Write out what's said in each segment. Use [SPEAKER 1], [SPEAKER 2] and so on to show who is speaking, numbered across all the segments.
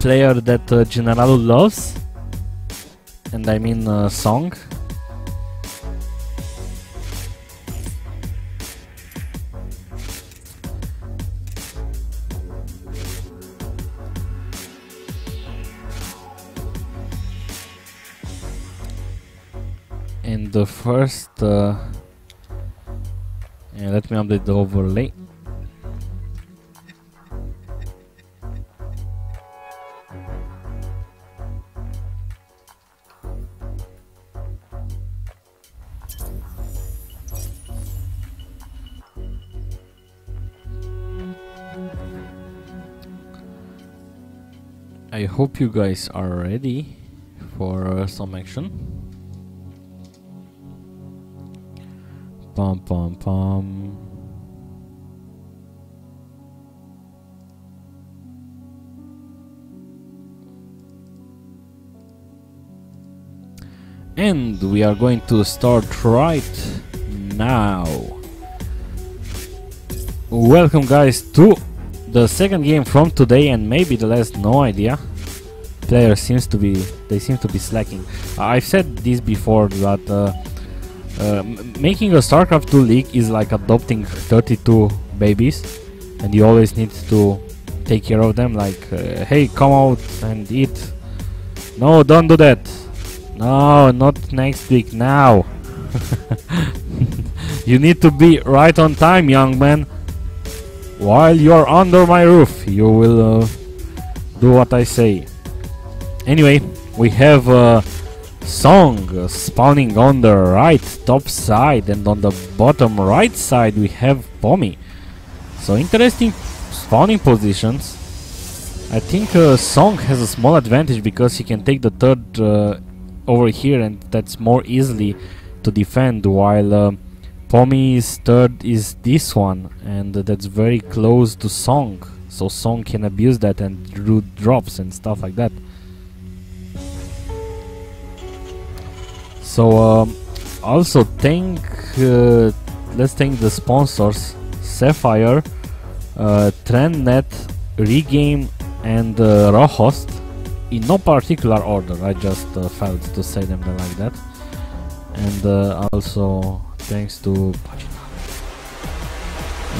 [SPEAKER 1] player that General loves, and I mean SonG. And the first, yeah, let me update the overlay. I hope you guys are ready for some action. Pom pom pom. And we are going to start right now. Welcome guys to the second game from today, and maybe the last, no idea. Players seem to be slacking. I've said this before that making a StarCraft 2 league is like adopting 32 babies, and you always need to take care of them, like hey, come out and eat. No, don't do that. No, not next week, now. You need to be right on time, young man. While you're under my roof, you will do what I say. Anyway, we have SonG spawning on the right top side, and on the bottom right side we have Pomi. So interesting spawning positions. I think SonG has a small advantage because he can take the third over here, and that's more easily to defend, while Pomi's third is this one, and that's very close to SonG, so SonG can abuse that and do drops and stuff like that. So also thank let's thank the sponsors: Sapphire, TrendNet, Regame, and Rohost, in no particular order. I just felt to say them like that. And also thanks to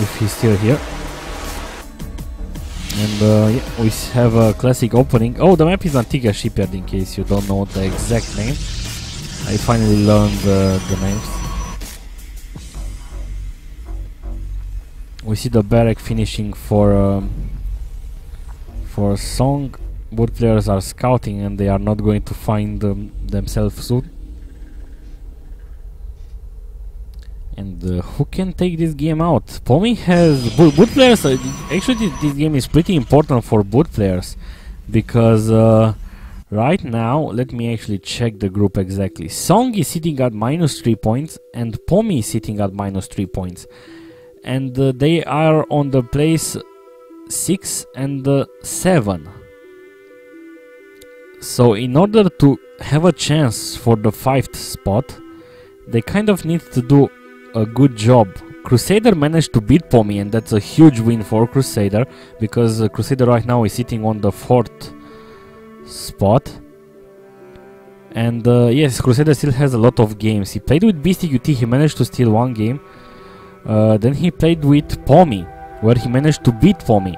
[SPEAKER 1] if he's still here. And yeah, we have a classic opening. Oh, the map is Antigua Shipyard, in case you don't know the exact name. I finally learned the names. We see the barrack finishing for SonG. Both players are scouting, and they are not going to find themselves soon. And who can take this game out? Pomi has boot players. Actually, this game is pretty important for boot players, because right now, let me actually check the group exactly. SonG is sitting at -3 points, and Pomi is sitting at -3 points, and they are on the place 6 and 7. So in order to have a chance for the 5th spot, they kind of need to do a good job. Crusader managed to beat Pomi, and that's a huge win for Crusader, because Crusader right now is sitting on the 4th spot. And yes, Crusader still has a lot of games. He played with BCQT, he managed to steal 1 game. Then he played with Pomi, where he managed to beat Pomi.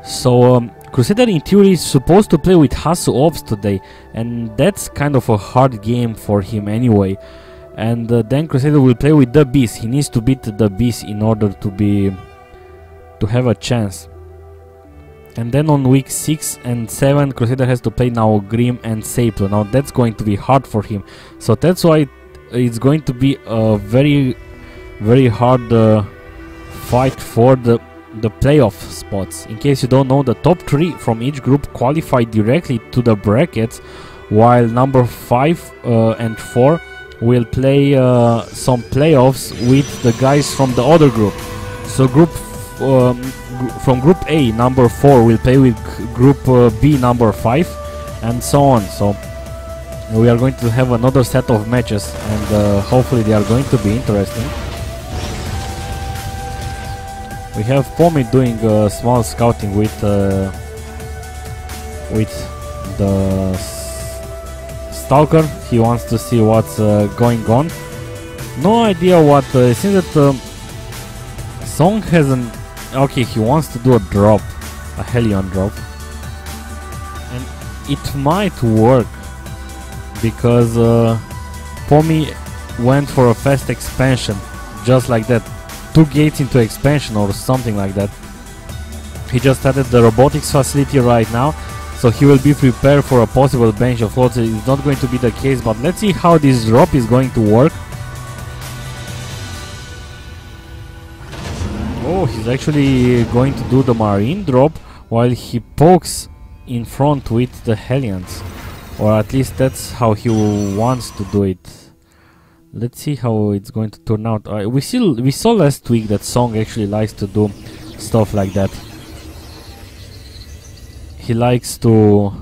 [SPEAKER 1] So Crusader in theory is supposed to play with Hasu Ops today, and that's kind of a hard game for him anyway. And then Crusader will play with the Beast. He needs to beat the Beast in order to have a chance. And then on week 6 and 7, Crusader has to play now Grim and Saplo. Now that's going to be hard for him. So that's why it's going to be a very, very hard fight for the playoff spots. In case you don't know, the top 3 from each group qualify directly to the brackets, while number 5 and 4 will play some playoffs with the guys from the other group. So from group A, number 4 will play with group B, number 5, and so on. So we are going to have another set of matches, and hopefully they are going to be interesting. We have Pomi doing small scouting with with the Stalker. He wants to see what's going on. No idea what. It seems that SonG has an. Okay, he wants to do a drop, a Hellion drop, and it might work because Pomi went for a fast expansion, just like that. 2 gates into expansion or something like that. He just added the robotics facility right now, so he will be prepared for a possible bench of floats. It's not going to be the case, but let's see how this drop is going to work. Oh, he's actually going to do the marine drop while he pokes in front with the Hellions, or at least that's how he wants to do it. Let's see how it's going to turn out. We saw last week that SonG actually likes to do stuff like that. He likes to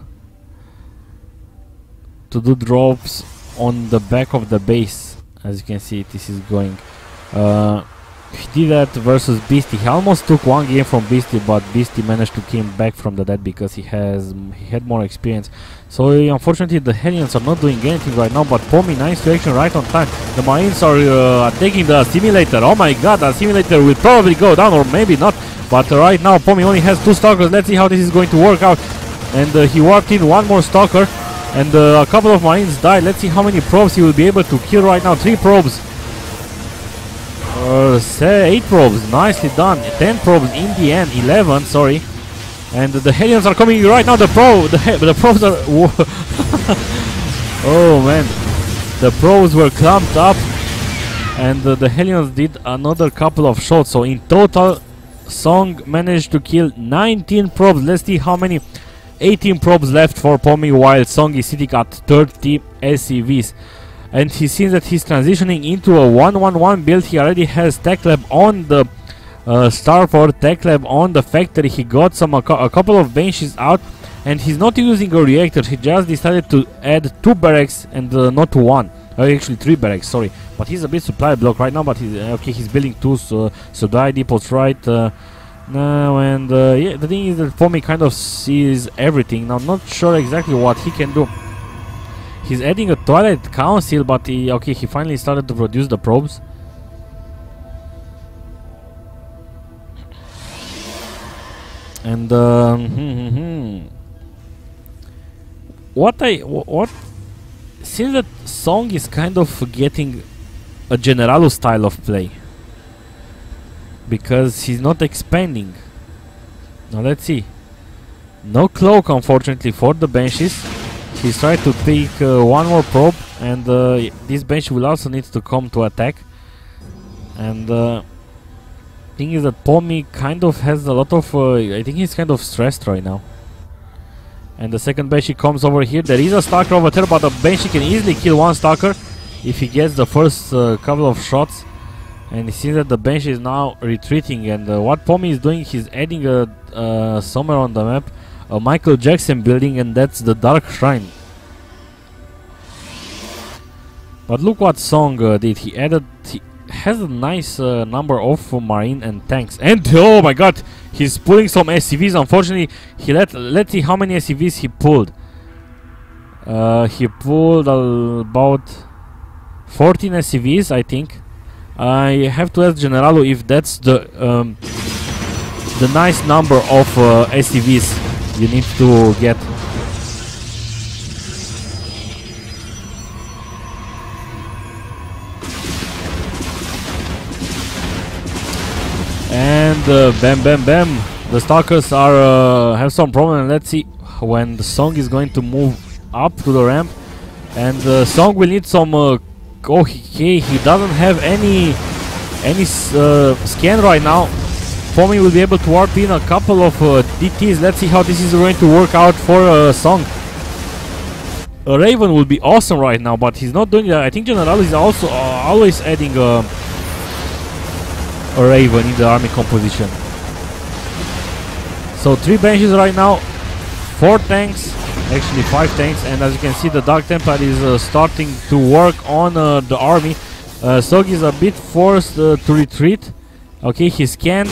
[SPEAKER 1] do drops on the back of the base. As you can see, this is going. He did that versus Beastie. He almost took 1 game from Beastie, but Beastie managed to come back from the dead because he had more experience. So unfortunately the Hellions are not doing anything right now, but Pomi, nice reaction right on time. The Marines are attacking the simulator. Oh my god, the simulator will probably go down, or maybe not. But right now Pomi only has 2 stalkers. Let's see how this is going to work out. And he warped in 1 more stalker, and a couple of Marines died. Let's see how many probes he will be able to kill right now. 3 probes. 8 probes, nicely done. 10 probes in the end, 11, sorry. And the Hellions are coming right now. The probes are. Oh man, the probes were clumped up, and the Hellions did another couple of shots. So in total, SonG managed to kill 19 probes. Let's see how many. 18 probes left for Pomi, while SonG is sitting at 30 SCVs. And he seems that he's transitioning into a 1-1-1 build. He already has Tech Lab on the Starport, Tech Lab on the factory. He got a couple of benches out, and he's not using a reactor. He just decided to add 2 barracks and not 1. Actually 3 barracks, sorry. But he's a bit supply block right now, but he's okay. He's building 2 supply depots right now, and yeah, the thing is that Pomi kind of sees everything. Now, I'm not sure exactly what he can do. He's adding a Twilight Council, but he finally started to produce the probes. And what seems that SonG is kind of getting a Generalo style of play, because he's not expanding. Now let's see. No cloak, unfortunately, for the benches. He's trying to pick 1 more probe, and this bench will also need to come to attack. And thing is that Pomi kind of has a lot of. I think he's kind of stressed right now. And the second Banshee comes over here. There is a Stalker over there, but the Banshee can easily kill 1 Stalker if he gets the first couple of shots. And you see that the Banshee is now retreating. And what Pomi is doing, he's adding somewhere on the map a Michael Jackson building, and that's the Dark Shrine. But look what SonG did. He has a nice number of marine and tanks. And oh my god, he's pulling some SCVs. Unfortunately, let's see how many SCVs he pulled. He pulled about 14 SCVs, I think. I have to ask Generalo if that's the nice number of SCVs you need to get. And bam bam bam, the Stalkers are have some problem. Let's see when the SonG is going to move up to the ramp, and SonG will need some okay, he doesn't have any scan right now. Pomi will be able to warp in a couple of DTs. Let's see how this is going to work out for SonG. A Raven will be awesome right now, but he's not doing that. I think General is also always adding a Raven in the army composition. So 3 benches right now, 4 tanks, actually 5 tanks, and as you can see, the Dark Templar is starting to work on the army. SonG is a bit forced to retreat. Okay, he scanned.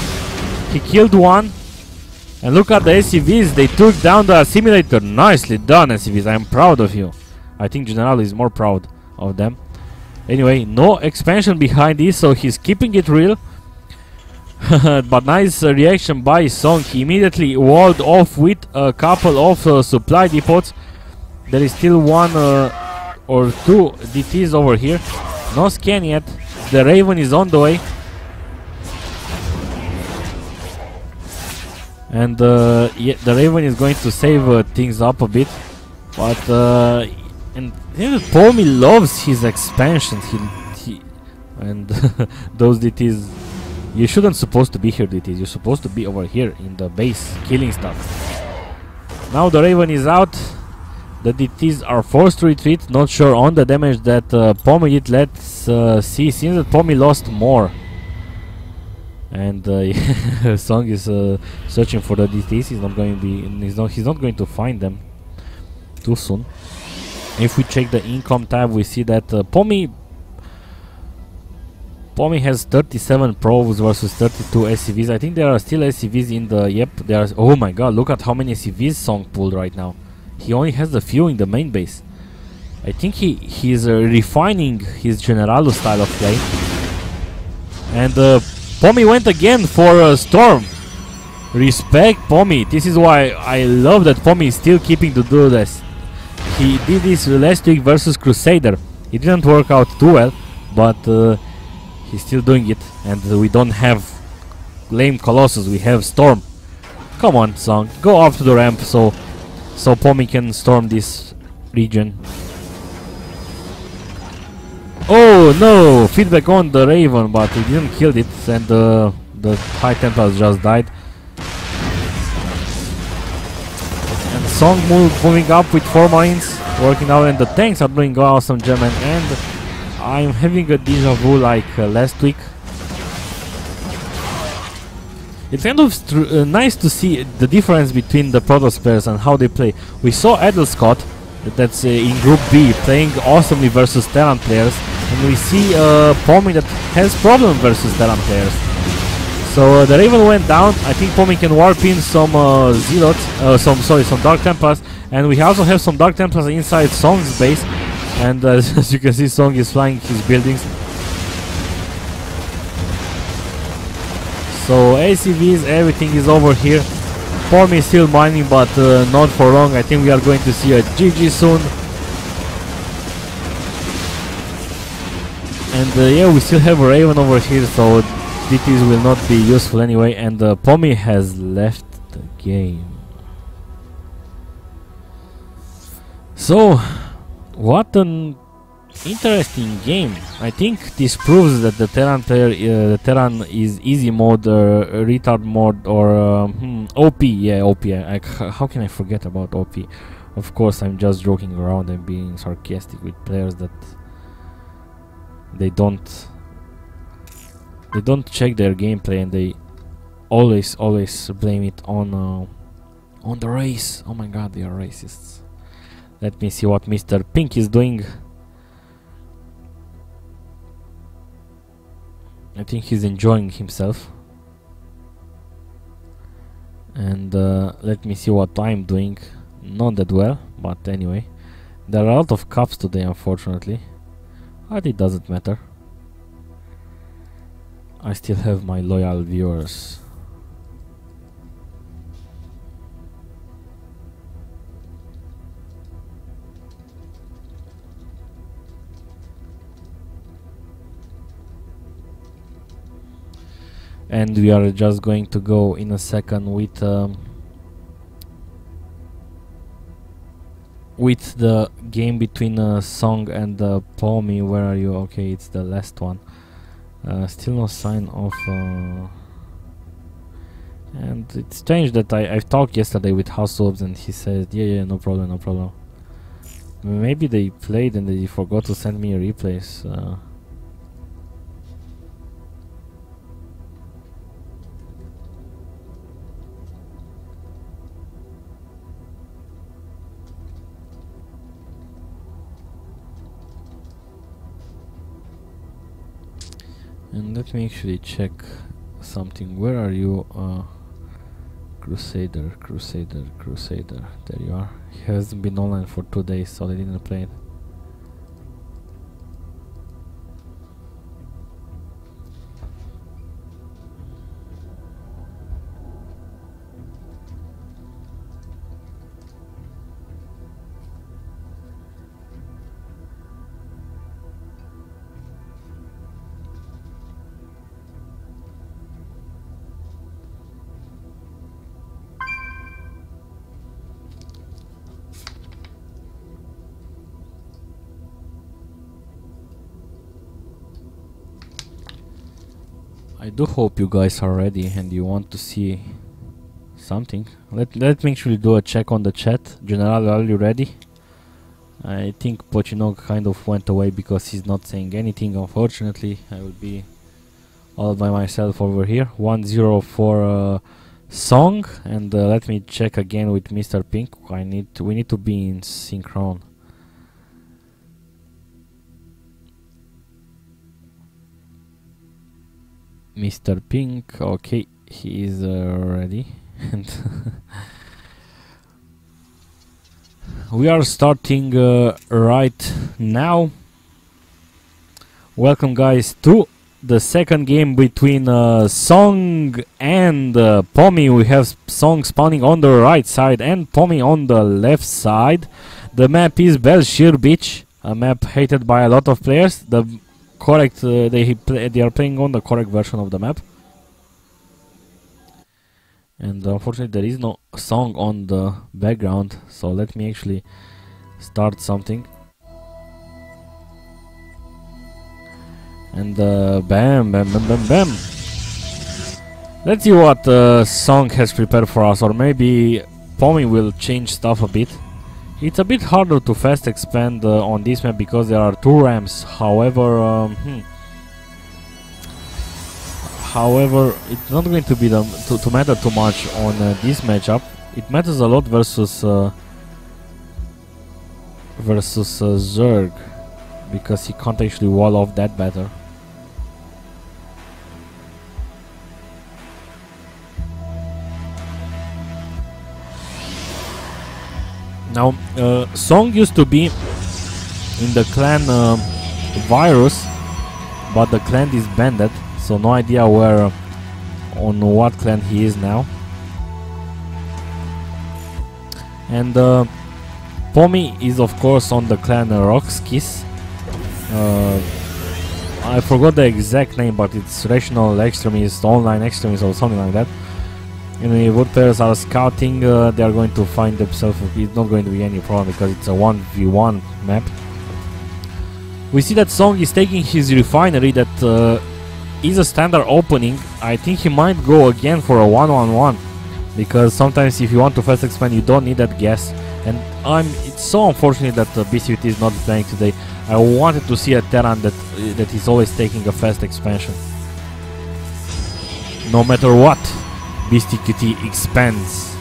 [SPEAKER 1] He killed 1, And look at the SCVs, they took down the assimilator. Nicely done, SCVs, I'm proud of you. I think General is more proud of them. Anyway, no expansion behind this, so he's keeping it real. But nice reaction by SonG. He immediately walled off with a couple of supply depots. There is still one or two DTs over here. No scan yet. The Raven is on the way. And yeah, the Raven is going to save things up a bit. But and Pomi loves his expansions. He and those DTs. You shouldn't supposed to be here, DTs. You're supposed to be over here in the base, killing stuff. Now the Raven is out. The DTs are forced to retreat. Not sure on the damage that Pomi did. Let's see. Seems that Pomi lost more. And SonG is searching for the DTs. He's not going to be. He's not going to find them too soon. If we check the income tab, we see that Pomi has 37 probes versus 32 SCVs. I think there are still SCVs in the... Yep, there are... Oh my god, look at how many SCVs SonG pulled right now. He only has a few in the main base. I think he's refining his Generalo style of play. And Pomi went again for Storm. Respect Pomi. This is why I love that Pomi is still keeping to do this. He did this last week versus Crusader. It didn't work out too well, but... he's still doing it, and we don't have lame Colossus, we have Storm. Come on, SonG, go up to the ramp so Pomi can storm this region. Oh no! Feedback on the Raven, but he didn't kill it, and the High Templars just died. And SonG moving up with 4 Marines, working out, and the tanks are doing awesome, German, and I'm having a deja vu like last week. It's kind of nice to see the difference between the Protoss players and how they play. We saw Adel Scott, that's in Group B, playing awesomely versus Terran players, and we see Pomi that has problem versus Terran players. So the Raven went down. I think Pomi can warp in some Zealots, some Dark Templars, and we also have some Dark Templars inside SonG's base. And as you can see, SonG is flying his buildings. So ACVs, everything is over here. Pomi is still mining, but not for long. I think we are going to see a GG soon. And yeah, we still have a Raven over here, so DTs will not be useful anyway. And Pomi has left the game. So... what an interesting game. I think this proves that the Terran player, the Terran is easy mode, retard mode, or OP. Yeah, OP. How can I forget about OP? Of course, I'm just joking around and being sarcastic with players that they don't check their gameplay, and they always blame it on the race. Oh my god, they are racists. Let me see what Mr. Pink is doing. I think he's enjoying himself. And let me see what I'm doing. Not that well, but anyway. There are a lot of cups today, unfortunately. But it doesn't matter. I still have my loyal viewers. And we are just going to go in a second with the game between SonG and Pomi. Where are you? Okay, it's the last one. Still no sign of... and it's strange that I've talked yesterday with House Orbs, and he said, yeah, no problem, no problem. Maybe they played and they forgot to send me replays. And let me actually check something. Where are you? Crusader. There you are. He hasn't been online for 2 days, so they didn't play it. I do hope you guys are ready and you want to see something. Let me actually do a check on the chat. General, are you ready? I think Pochino kind of went away because he's not saying anything, unfortunately. I will be all by myself over here. 1-0 for SonG, and let me check again with Mr. Pink. We need to be in synchron. Mr. Pink, okay, he is ready. And we are starting right now. Welcome guys to the second game between SonG and Pomi. We have SonG spawning on the right side and Pomi on the left side. The map is Belshir Beach, a map hated by a lot of players. The correct they are playing on the correct version of the map, and unfortunately there is no song on the background, so let me actually start something. And bam. Let's see what SonG has prepared for us, or maybe Pomi will change stuff a bit. It's a bit harder to fast expand on this map because there are 2 ramps. However, it's not going to be to matter too much on this matchup. It matters a lot versus Zerg, because he can't actually wall off that better. Now, SonG used to be in the clan Virus, but the clan disbanded, so no idea where, on what clan he is now. And Pomi is of course on the clan Rockskis. I forgot the exact name, but it's Rational Extremist, Online Extremist or something like that. And if wood players are scouting, they are going to find themselves. It's not going to be any problem because it's a 1v1 map. We see that SonG is taking his refinery that is a standard opening. I think he might go again for a 1-on-1, because sometimes if you want to fast expand you don't need that gas. And it's so unfortunate that BCVT is not playing today. I wanted to see a Terran that is always taking a fast expansion. No matter what, BCVT expands.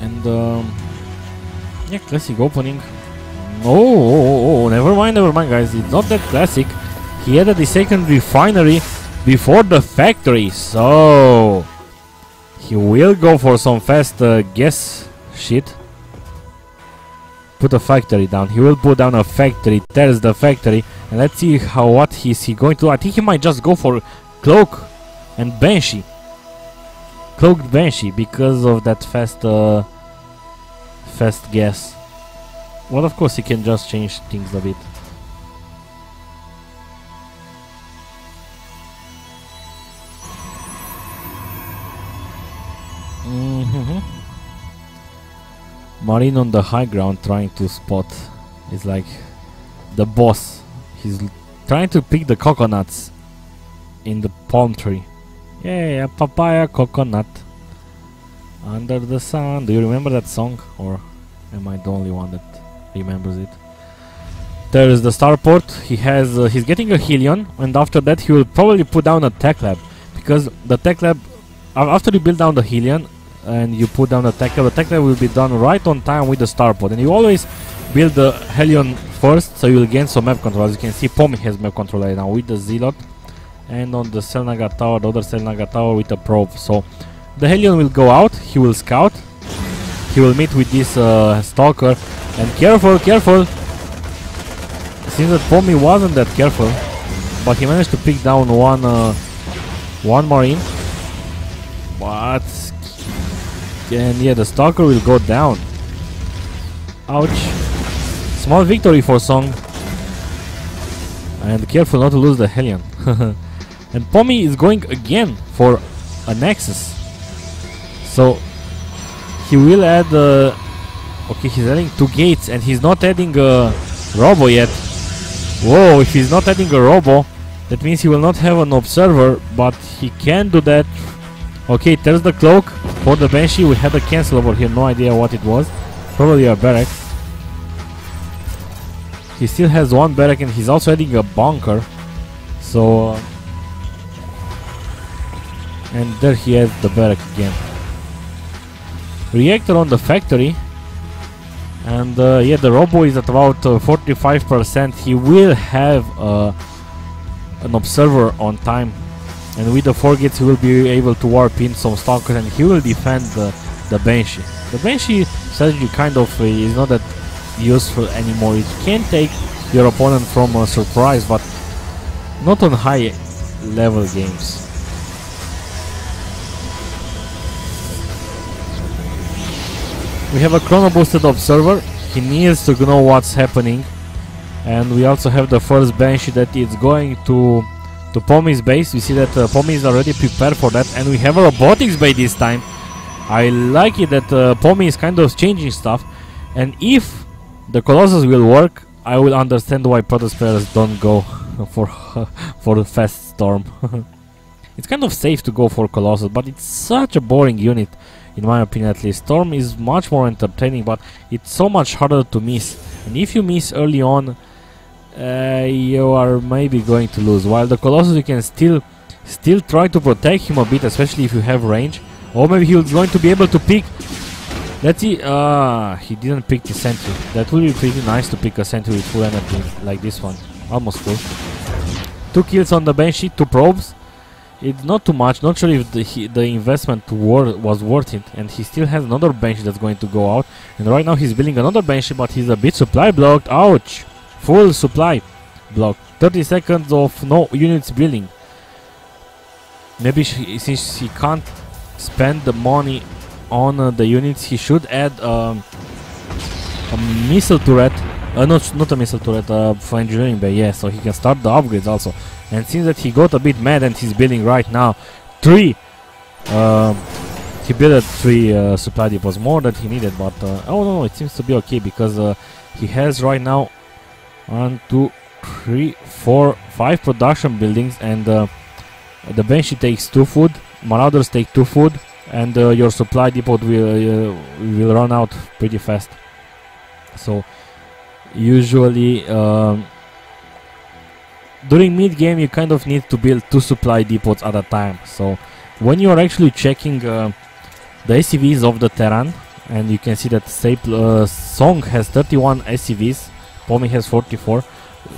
[SPEAKER 1] And yeah, classic opening. Oh, never mind guys, it's not that classic. He added the second refinery before the factory, so he will go for some fast gas shit. Put a factory down. He will put down a factory, tears the factory, and let's see what is he going to do. I think he might just go for Cloak and Banshee. Cloaked Banshee because of that fast gas. Well, of course he can just change things a bit. Marine on the high ground trying to spot. Is like the boss. He's trying to pick the coconuts in the palm tree. Yeah, papaya coconut under the sun. Do you remember that song, or am I the only one that remembers it? There is the starport. He's getting a Helion, and after that he will probably put down a tech lab, because the tech lab, after you build down the Helion and you put down the tech lab will be done right on time with the starport, and you always build the Helion first, so you will gain some map control. As you can see, Pomi has map control right now with the Zealot, and on the Selnaga tower, the other Selnaga tower with a probe. So the Hellion will go out, he will scout, he will meet with this Stalker, and careful, careful! It seems that Pomi wasn't that careful, but he managed to pick down one Marine. But and yeah, the Stalker will go down. Ouch. Small victory for SonG. And careful not to lose the Hellion. And Pomi is going again for a Nexus. So he will add okay, he's adding 2 gates and he's not adding a Robo yet. Whoa, if he's not adding a Robo, that means he will not have an Observer, but he can do that. Okay, there's the cloak for the Banshee. We had a cancel over here, no idea what it was. Probably a barrack. He still has 1 barrack and he's also adding a bunker. So and there he has the barrack again. Reactor on the factory. And yeah, the Robo is at about 45%. He will have an Observer on time. And with the 4 gates he will be able to warp in some Stalkers and he will defend the Banshee. The Banshee strategy kind of is not that useful anymore. It can take your opponent from a surprise, but not on high level games. We have a chrono boosted Observer. He needs to know what's happening. And we also have the first Banshee that is going to Pomi's base. We see that Pomi is already prepared for that, and we have a robotics base this time. I like it that Pomi is kind of changing stuff, and if the Colossus will work, I will understand why Protoss players don't go for the fast Storm. It's kind of safe to go for Colossus, but it's such a boring unit, in my opinion at least. Storm is much more entertaining, but it's so much harder to miss, and if you miss early on, you are maybe going to lose. While the Colossus, you can still try to protect him a bit, especially if you have range. Or maybe he's going to be able to pick. Let's see. He didn't pick the sentry. That would be pretty nice to pick a sentry with full energy like this one, almost full. 2 kills on the Banshee, 2 probes. It's not too much. Not sure if the investment was worth it. And he still has another Banshee that's going to go out. And right now he's building another Banshee, but he's a bit supply blocked. Ouch! Full supply block. 30 seconds of no units building. Maybe since he can't spend the money on the units, he should add a missile turret. Not a missile turret, for engineering bay, yeah, so he can start the upgrades also. And since that he got a bit mad and he's building right now 3 he built 3 supply depots, more than he needed, but oh no, it seems to be okay because he has right now 1, 2, 3, 4, 5 production buildings, and the Banshee takes 2 food, Marauders take 2 food, and your supply depot will run out pretty fast. So usually during mid game you kind of need to build 2 supply depots at a time. So when you are actually checking the SCVs of the Terran, and you can see that SonG has 31 SCVs, Pomi has 44.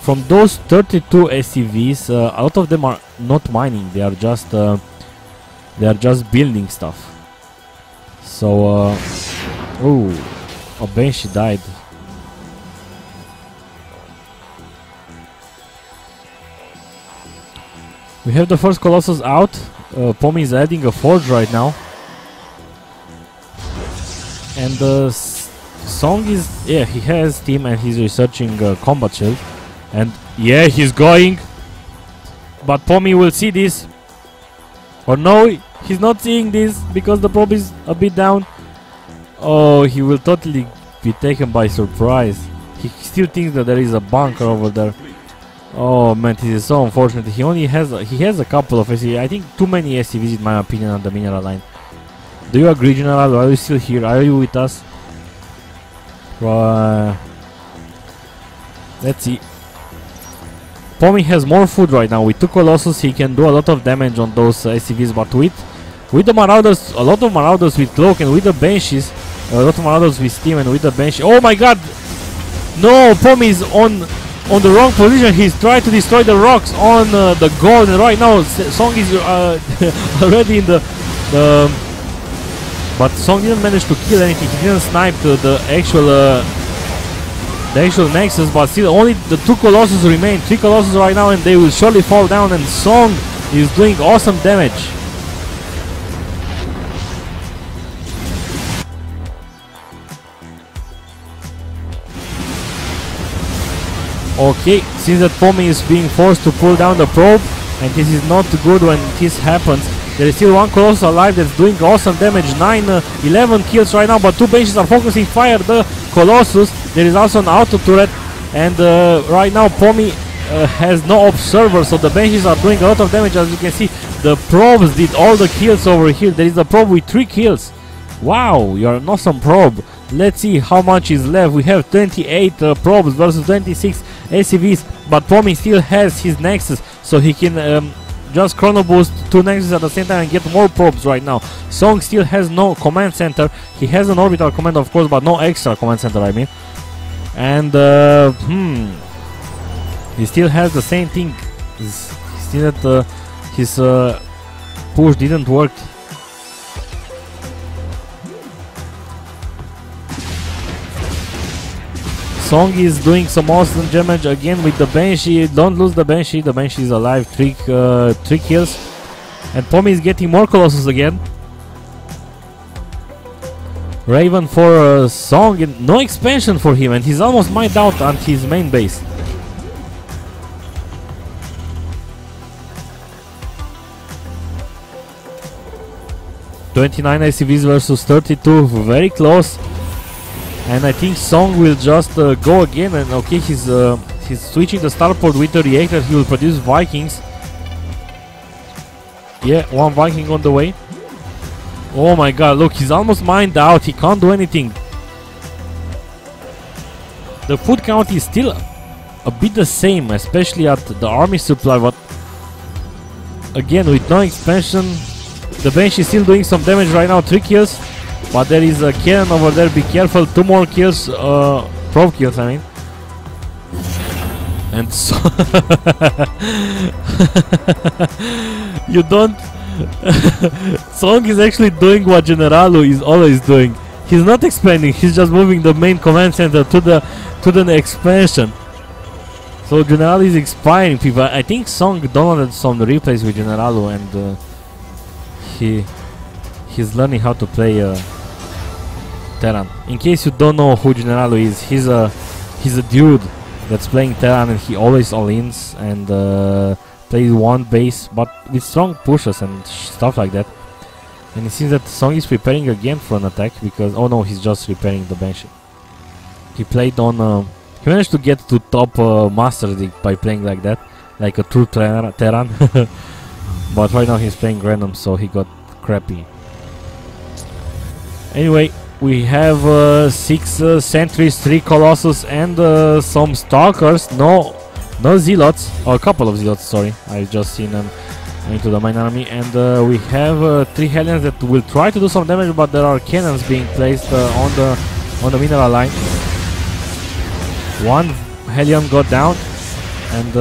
[SPEAKER 1] From those 32 SCVs, a lot of them are not mining. They are just building stuff. So, oh, a Banshee died. We have the first Colossus out. Pomi is adding a Forge right now, and SonG is, yeah, he has team and he's researching combat shield, and yeah, he's going, but Pomi will see this, or no, he's not seeing this because the probe is a bit down. Oh, he will totally be taken by surprise. He still thinks that there is a bunker over there. Oh man, this is so unfortunate. He only has a couple of SCVs. I think too many SCVs in my opinion on the mineral line. Do you agree, General? Are you still here? Are you with us? Let's see. Pomi has more food right now. With 2 Colossus he can do a lot of damage on those SCVs, but with the Marauders, a lot of Marauders with Cloak, and with the Banshees, a lot of Marauders with Steam, and with the Banshee. Oh my god! No, Pomi is on the wrong position. He's trying to destroy the rocks on the gold, and right now SonG is already in the but SonG didn't manage to kill anything. He didn't snipe the actual Nexus, but still only the 2 Colossus remain. 3 Colossus right now, and they will surely fall down, and SonG is doing awesome damage. Okay, seems that Pomi is being forced to pull down the probe, and this is not good when this happens. There is still 1 Colossus alive that's doing awesome damage, 11 kills right now, but 2 Banshees are focusing fire the Colossus. There is also an auto turret, and right now Pomi has no observer, so the Banshees are doing a lot of damage. As you can see, the probes did all the kills over here. There is a probe with 3 kills. Wow, you're an awesome probe. Let's see how much is left. We have 28 probes versus 26 SCVs, but Pomi still has his Nexus, so he can just chrono boost 2 Nexus at the same time and get more probes right now. SonG still has no command center. He has an orbital command, of course, but no extra command center, I mean. And he still has the same thing. Still that his push didn't work. SonG is doing some awesome damage again with the Banshee. Don't lose the Banshee. The Banshee is alive. 3 kills. And Pomi is getting more Colossus again. Raven for SonG. And no expansion for him. And he's almost mined out on his main base. (29 SCVs versus 32). Very close. And I think SonG will just go again, and okay, he's switching the starport with the reactor. He will produce Vikings. Yeah, 1 Viking on the way. Oh my god, look, he's almost mined out. He can't do anything. The food count is still a bit the same, especially at the army supply, but again, with no expansion, the Banshee is still doing some damage right now. 3 kills. But there is a cannon over there, be careful, 2 more kills, probe kills, I mean. And so you don't SonG is actually doing what Generalu is always doing. He's not expanding, he's just moving the main command center to the expansion. So Generalu is expiring people. I think SonG downloaded some replays with Generalu, and he's learning how to play Terran. In case you don't know who Generalu is, he's a dude that's playing Terran, and he always all-ins and plays 1 base, but with strong pushes and stuff like that. And it seems that SonG is preparing again for an attack, because oh no, he's just repairing the Banshee. He played on he managed to get to top Master League by playing like that, like a true Terran. But right now he's playing random, so he got crappy. Anyway, we have 6 sentries, 3 Colossus, and some Stalkers. No Zealots, or a couple of Zealots, sorry. I've just seen them into the main army. And we have 3 Hellions that will try to do some damage, but there are cannons being placed on the mineral line. 1 Hellion got down, and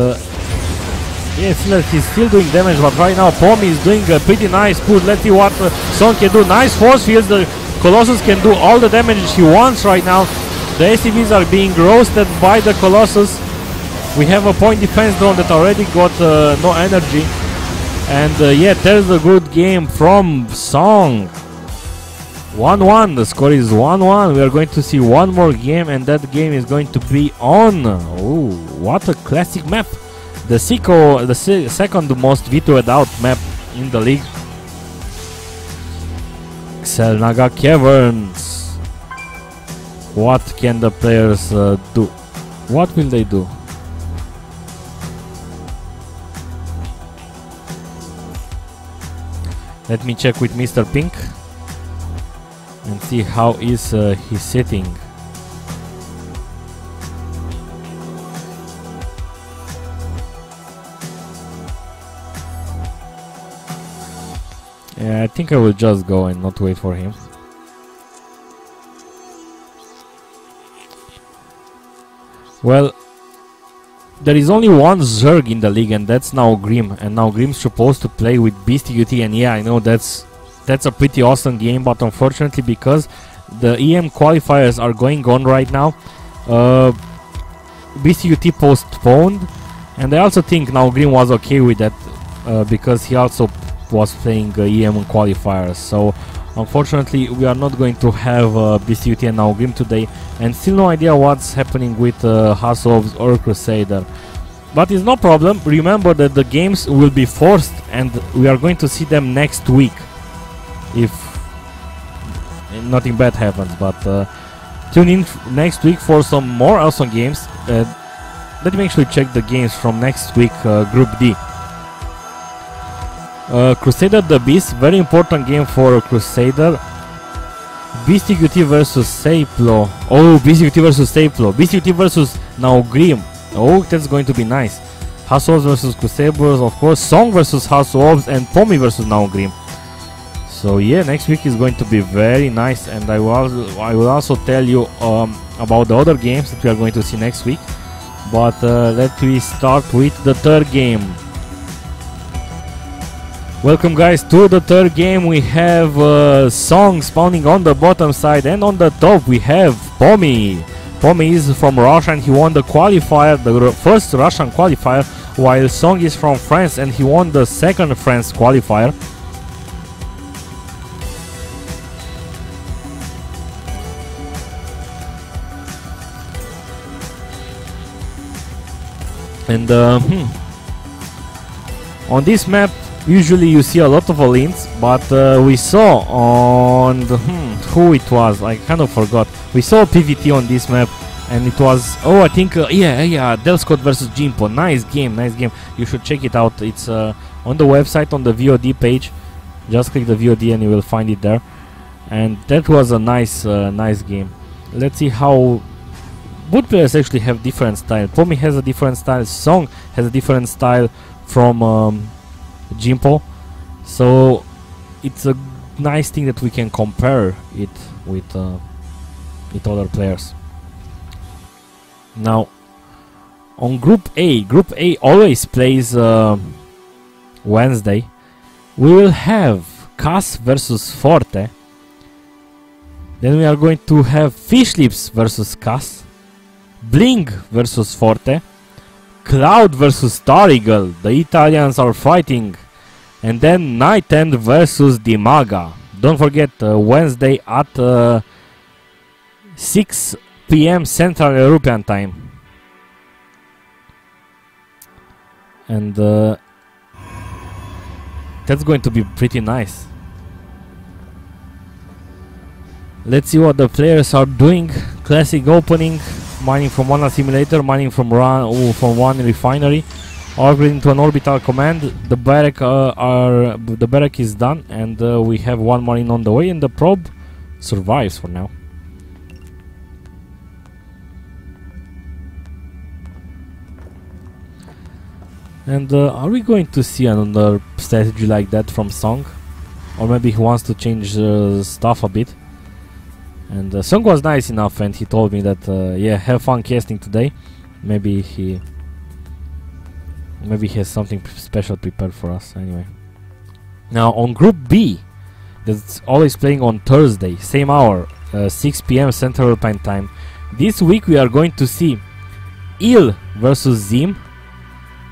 [SPEAKER 1] yes, he's still doing damage, but right now Pomi is doing a pretty nice push. Let's see what SonG can do. Nice force fields. The Colossus can do all the damage he wants right now. The SCVs are being roasted by the Colossus. We have a point defense drone that already got no energy. And yeah, there's a good game from SonG. 1-1, the score is 1-1. We are going to see 1 more game, and that game is going to be on. Oh, what a classic map. The sc2ro, the second most vetoed out map in the league. Xel'Naga Caverns. What can the players do? What will they do? Let me check with Mr. Pink and see how is he sitting. Yeah, I think I will just go and not wait for him. Well, there is only one Zerg in the league, and that's now Grim. And now Grim's supposed to play with BSTQT, and yeah, I know that's a pretty awesome game, but unfortunately, because the EM qualifiers are going on right now, BSTQT postponed, and I also think now Grim was okay with that, because he also was playing EM qualifiers. So unfortunately, we are not going to have BSTQT and now Grim today, and still no idea what's happening with Hasovs or Crusader. But it's no problem. Remember that the games will be forced, and we are going to see them next week, if nothing bad happens. But tune in next week for some more awesome games. Let me actually check the games from next week, Group D. Crusader the Beast, very important game for Crusader. BSTQT versus sc2ro. Oh, BSTQT versus sc2ro. BSTQT versus now Grim. Oh, that's going to be nice. Hasovs versus Crusaders, of course. SonG versus Hasovs, and Pomi versus now Grim. So yeah, next week is going to be very nice, and I will also tell you about the other games that we are going to see next week. But let me start with the third game. Welcome guys to the third game. We have SonG spawning on the bottom side, and on the top we have Pomi. Pomi is from Russia and he won the qualifier, the first Russian qualifier, while SonG is from France and he won the second France qualifier. And on this map, usually you see a lot of Alins, but we saw on the, who it was, I kind of forgot. We saw PVT on this map, and it was, oh, I think, yeah, Delscott versus Jimpo. Nice game, nice game. You should check it out. It's on the website, on the VOD page. Just click the VOD and you will find it there. And that was a nice, nice game. Let's see how both players actually have different style. Pomi has a different style. SonG has a different style from Jimpo, so it's a nice thing that we can compare it with other players. Now on Group A always plays Wednesday. We will have Cass versus Forte. Then we are going to have Fishlips versus Cass, Bling versus Forte, Cloud versus Star Eagle. The Italians are fighting. And then Night End versus Dimaga. Don't forget, Wednesday at 6 PM Central European Time. And that's going to be pretty nice. Let's see what the players are doing. Classic opening, mining from one assimilator, mining from one refinery, upgrading to an orbital command. The barrack is done, and we have one marine on the way, and the probe survives for now. And are we going to see another strategy like that from SonG? Or maybe he wants to change stuff a bit. And SonG was nice enough, and he told me that yeah, have fun casting today. Maybe he has something special prepared for us. Anyway, now on Group B, that's always playing on Thursday, same hour, 6 PM Central European Time. This week we are going to see Il versus Zim,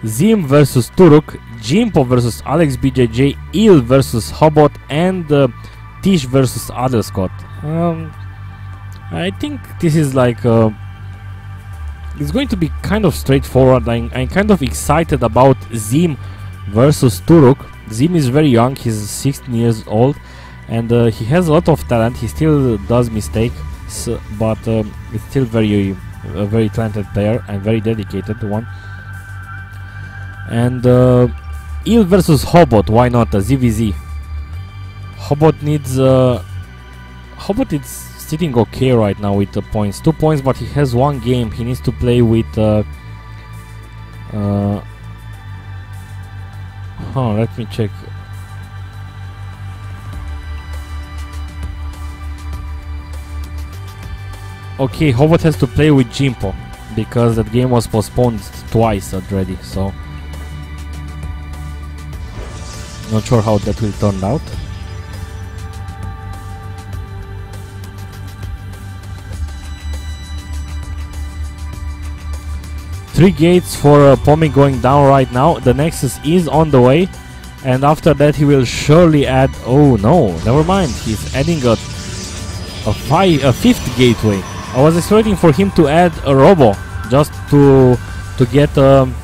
[SPEAKER 1] Zim versus Turuk, Jimpo versus Alex BJJ, Il versus Hobot, and Tish versus Adelscott. I think this is like it's going to be kind of straightforward. I'm kind of excited about Zim versus Turuk. Zim is very young, he's 16 years old, and he has a lot of talent. He still does mistakes, but it's still a very talented player and very dedicated one. And Il versus Hobot, why not a ZVZ? Hobot needs Hobot is sitting okay right now with the points, 2 points, but he has one game. He needs to play with let me check. Okay, Hobot has to play with Jimpo. because that game was postponed twice already, so not sure how that will turn out. Three gates for Pomi going down right now. The Nexus is on the way, and after that he will surely add. Oh no, never mind. He's adding a fifth gateway. I was expecting for him to add a robo just to get an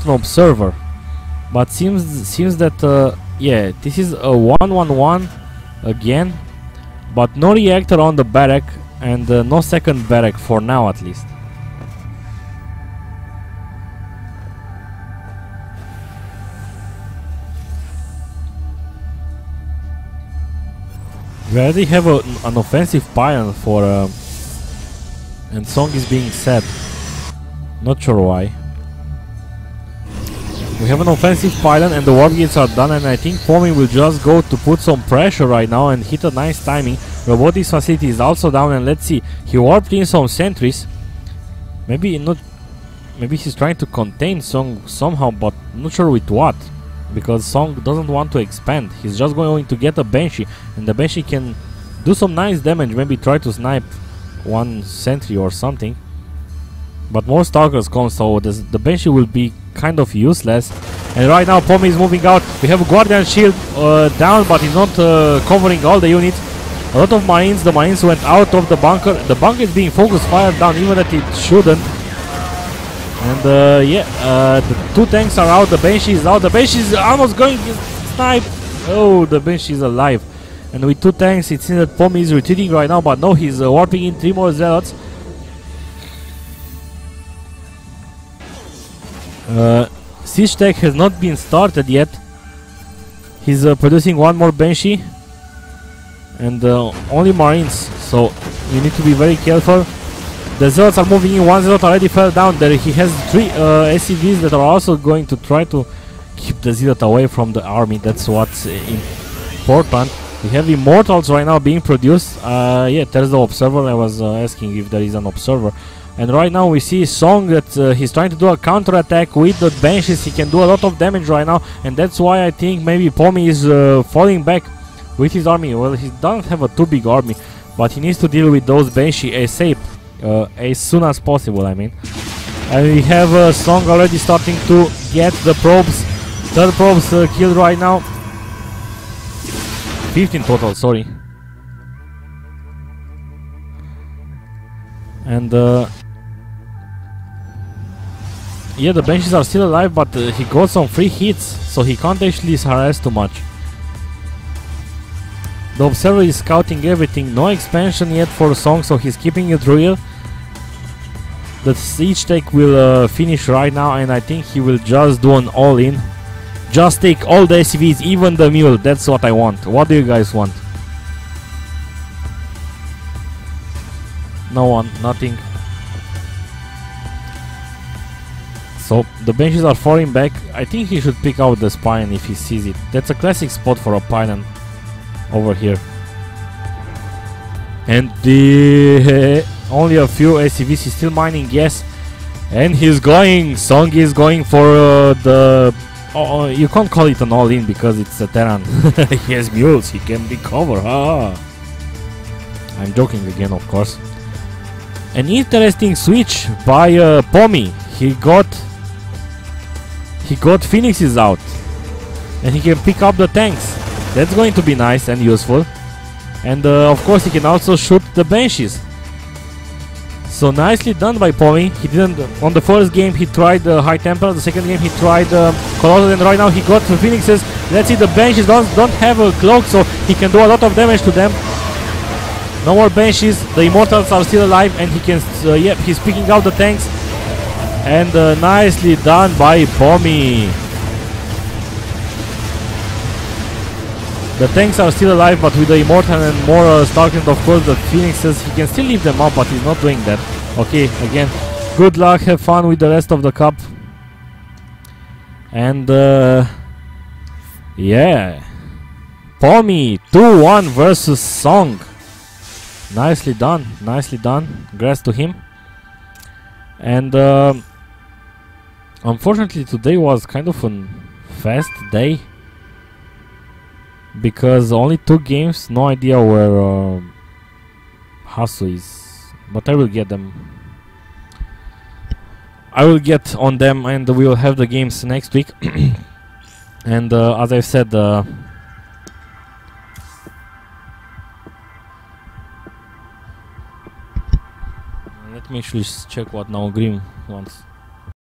[SPEAKER 1] observer, but seems that yeah, this is a 1-1-1 again, but no reactor on the barrack and no second barrack for now at least. We already have an offensive pylon for and SonG is being set. Not sure why. We have an offensive pylon and the warp gates are done, and I think Pomi will just go to put some pressure right now and hit a nice timing. Robotics facility is also down, and let's see, he warped in some sentries. Maybe not. Maybe he's trying to contain SonG somehow, but not sure with what. Because SonG doesn't want to expand. He's just going to get a Banshee, and the Banshee can do some nice damage, maybe try to snipe one sentry or something. But more Stalkers come, so the Banshee will be kind of useless. And right now Pomi is moving out. We have a Guardian Shield down, but he's not covering all the units. A lot of Marines, the Marines went out of the bunker. The bunker is being focus fired down, even that it shouldn't. And yeah, the two tanks are out, the Banshee is out, the Banshee is almost going to snipe. Oh, the Banshee is alive. And with two tanks, it seems that Pomi is retreating right now, but no, he's warping in 3 more Zealots. Siege tech has not been started yet. He's producing 1 more Banshee. And only Marines, so you need to be very careful. The Zealots are moving in. 1 Zealot already fell down. There he has 3 SCVs that are also going to try to keep the Zealot away from the army. That's what's important. We have Immortals right now being produced. Yeah, there's the Observer. I was asking if there is an Observer. And right now we see SonG that he's trying to do a counter-attack with the Banshees. He can do a lot of damage right now, and that's why I think maybe Pomi is falling back with his army. Well, he doesn't have a too big army, but he needs to deal with those Banshee ASAP. As soon as possible, I mean. And we have SonG already starting to get the probes. 3rd probes killed right now. 15 total, sorry. And yeah, the Banshees are still alive, but he got some free hits, so he can't actually harass too much. The Observer is scouting everything. No expansion yet for SonG, so he's keeping it real. The siege tech will finish right now, and I think he will just do an all-in. Just take all the SCVs, even the mule. That's what I want. What do you guys want? No one, nothing. So the Banshees are falling back. I think he should pick out the Spine if he sees it. That's a classic spot for a pylon over here. And the only a few SCVs. He's still mining, yes. And he's going. SonG is going for the... Oh, you can't call it an all-in because it's a Terran. He has mules. He can recover. I'm joking again, of course. An interesting switch by Pomi. He got Phoenixes out, and he can pick up the tanks. That's going to be nice and useful. And of course he can also shoot the Banshees. So nicely done by Pomi. He didn't, on the first game he tried High Templar, the second game he tried Colossus, and right now he got the Phoenixes. Let's see, the Banshees don't have a cloak, so he can do a lot of damage to them. No more Banshees, the Immortals are still alive, and he can, yep, he's picking out the tanks. And nicely done by Pomi. The tanks are still alive, but with the Immortal and more Stalkers, of course, the Phoenixes, he can still leave them up, but he's not doing that. Okay, again, good luck, have fun with the rest of the cup. And yeah, Pomi 2-1 versus SonG. Nicely done, nicely done. Congrats to him. And unfortunately today was kind of a fast day, because only 2 games, no idea where Hasu is, but I will get them. I will get on them and we will have the games next week. And as I've said, let me actually check what now Grim wants.